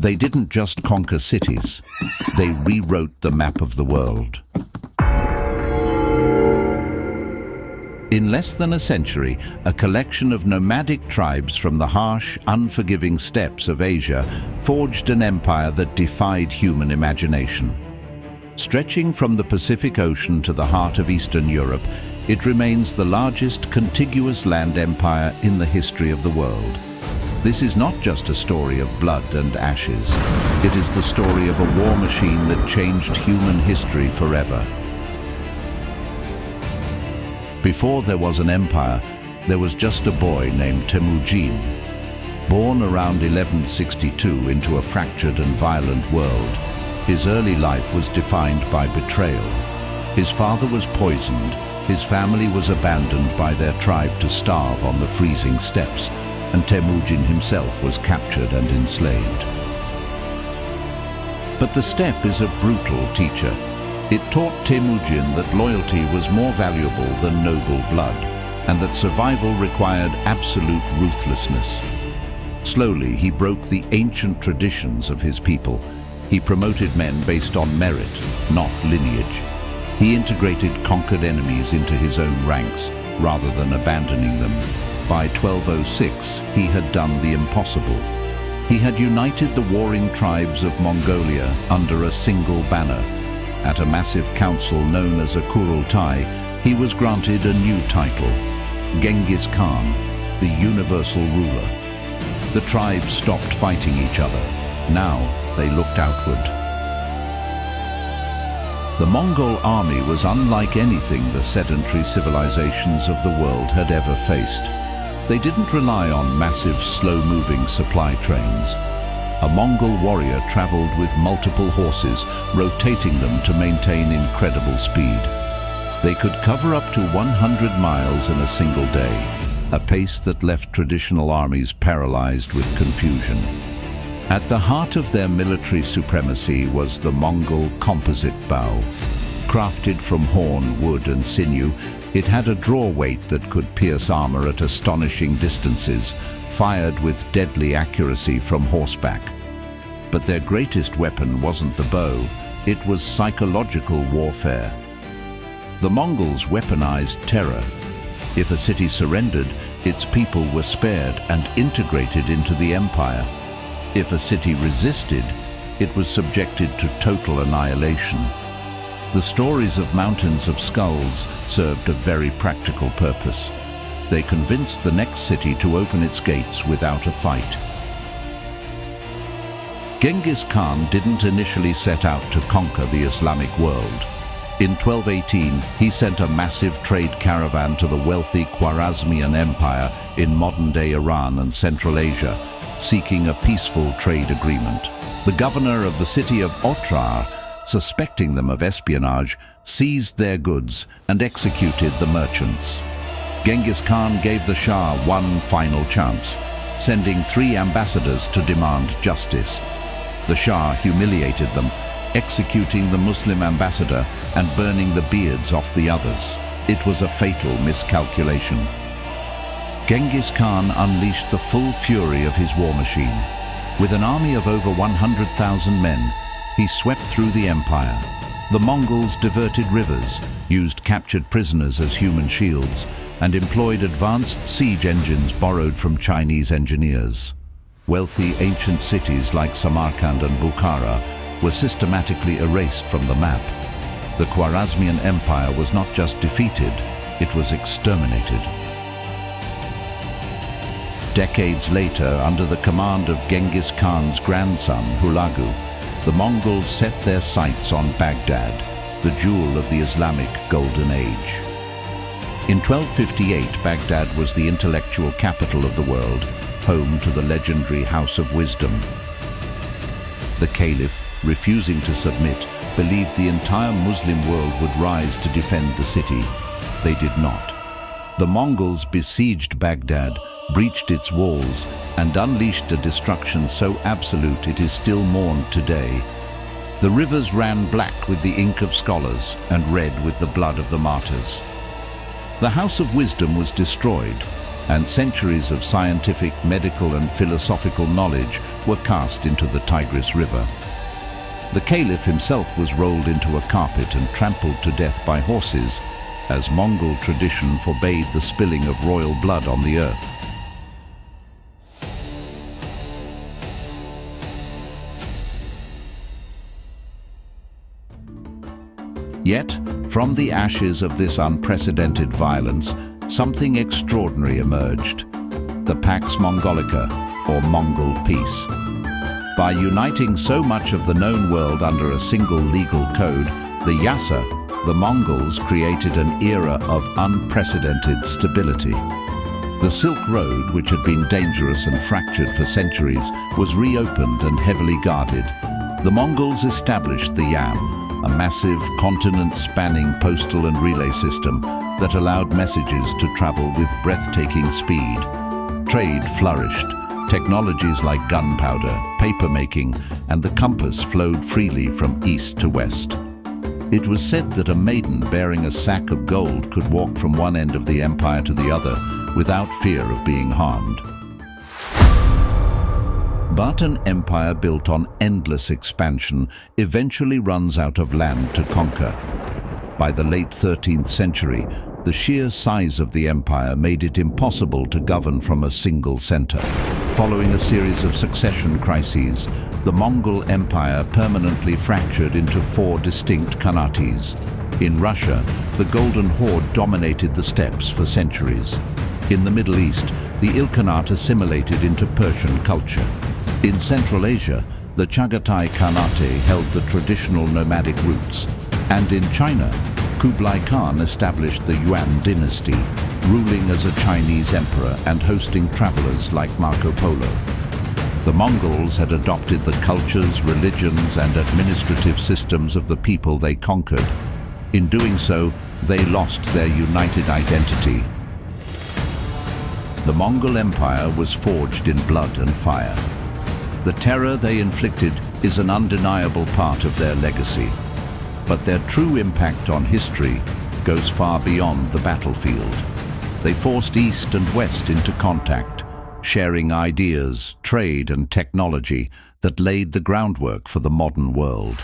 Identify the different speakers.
Speaker 1: They didn't just conquer cities, they rewrote the map of the world. In less than a century, a collection of nomadic tribes from the harsh, unforgiving steppes of Asia forged an empire that defied human imagination. Stretching from the Pacific Ocean to the heart of Eastern Europe, it remains the largest contiguous land empire in the history of the world. This is not just a story of blood and ashes. It is the story of a war machine that changed human history forever. Before there was an empire, there was just a boy named Temüjin. Born around 1162 into a fractured and violent world, his early life was defined by betrayal. His father was poisoned, his family was abandoned by their tribe to starve on the freezing steppes, and Temüjin himself was captured and enslaved. But the steppe is a brutal teacher. It taught Temüjin that loyalty was more valuable than noble blood, and that survival required absolute ruthlessness. Slowly, he broke the ancient traditions of his people. He promoted men based on merit, not lineage. He integrated conquered enemies into his own ranks, rather than abandoning them. By 1206, he had done the impossible. He had united the warring tribes of Mongolia under a single banner. At a massive council known as a Kurultai, he was granted a new title, Genghis Khan, the universal ruler. The tribes stopped fighting each other. Now they looked outward. The Mongol army was unlike anything the sedentary civilizations of the world had ever faced. They didn't rely on massive, slow-moving supply trains. A Mongol warrior traveled with multiple horses, rotating them to maintain incredible speed. They could cover up to 100 miles in a single day, a pace that left traditional armies paralyzed with confusion. At the heart of their military supremacy was the Mongol composite bow. Crafted from horn, wood, and sinew, it had a draw weight that could pierce armor at astonishing distances, fired with deadly accuracy from horseback. But their greatest weapon wasn't the bow, it was psychological warfare. The Mongols weaponized terror. If a city surrendered, its people were spared and integrated into the empire. If a city resisted, it was subjected to total annihilation. The stories of Mountains of Skulls served a very practical purpose. They convinced the next city to open its gates without a fight. Genghis Khan didn't initially set out to conquer the Islamic world. In 1218, he sent a massive trade caravan to the wealthy Khwarazmian Empire in modern-day Iran and Central Asia, seeking a peaceful trade agreement. The governor of the city of Otrar, suspecting them of espionage, seized their goods and executed the merchants. Genghis Khan gave the Shah one final chance, sending 3 ambassadors to demand justice. The Shah humiliated them, executing the Muslim ambassador and burning the beards off the others. It was a fatal miscalculation. Genghis Khan unleashed the full fury of his war machine. With an army of over 100,000 men, he swept through the empire. The Mongols diverted rivers, used captured prisoners as human shields, and employed advanced siege engines borrowed from Chinese engineers. Wealthy ancient cities like Samarkand and Bukhara were systematically erased from the map. The Khwarazmian Empire was not just defeated, it was exterminated. Decades later, under the command of Genghis Khan's grandson, Hulagu, the Mongols set their sights on Baghdad, the jewel of the Islamic Golden Age. In 1258, Baghdad was the intellectual capital of the world, home to the legendary House of Wisdom. The Caliph, refusing to submit, believed the entire Muslim world would rise to defend the city. They did not. The Mongols besieged Baghdad, breached its walls, and unleashed a destruction so absolute it is still mourned today. The rivers ran black with the ink of scholars and red with the blood of the martyrs. The House of Wisdom was destroyed, and centuries of scientific, medical, and philosophical knowledge were cast into the Tigris River. The caliph himself was rolled into a carpet and trampled to death by horses, as Mongol tradition forbade the spilling of royal blood on the earth. Yet, from the ashes of this unprecedented violence, something extraordinary emerged: the Pax Mongolica, or Mongol peace. By uniting so much of the known world under a single legal code, the Yasa, the Mongols created an era of unprecedented stability. The Silk Road, which had been dangerous and fractured for centuries, was reopened and heavily guarded. The Mongols established the Yam, a massive continent-spanning postal and relay system that allowed messages to travel with breathtaking speed. Trade flourished. Technologies like gunpowder, paper-making, and the compass flowed freely from east to west. It was said that a maiden bearing a sack of gold could walk from one end of the empire to the other without fear of being harmed. But an empire built on endless expansion eventually runs out of land to conquer. By the late 13th century, the sheer size of the empire made it impossible to govern from a single center. Following a series of succession crises, the Mongol Empire permanently fractured into 4 distinct khanates. In Russia, the Golden Horde dominated the steppes for centuries. In the Middle East, the Ilkhanate assimilated into Persian culture. In Central Asia, the Chagatai Khanate held the traditional nomadic roots. And in China, Kublai Khan established the Yuan Dynasty, ruling as a Chinese emperor and hosting travelers like Marco Polo. The Mongols had adopted the cultures, religions, and administrative systems of the people they conquered. In doing so, they lost their united identity. The Mongol Empire was forged in blood and fire. The terror they inflicted is an undeniable part of their legacy. But their true impact on history goes far beyond the battlefield. They forced East and West into contact, sharing ideas, trade, and technology that laid the groundwork for the modern world.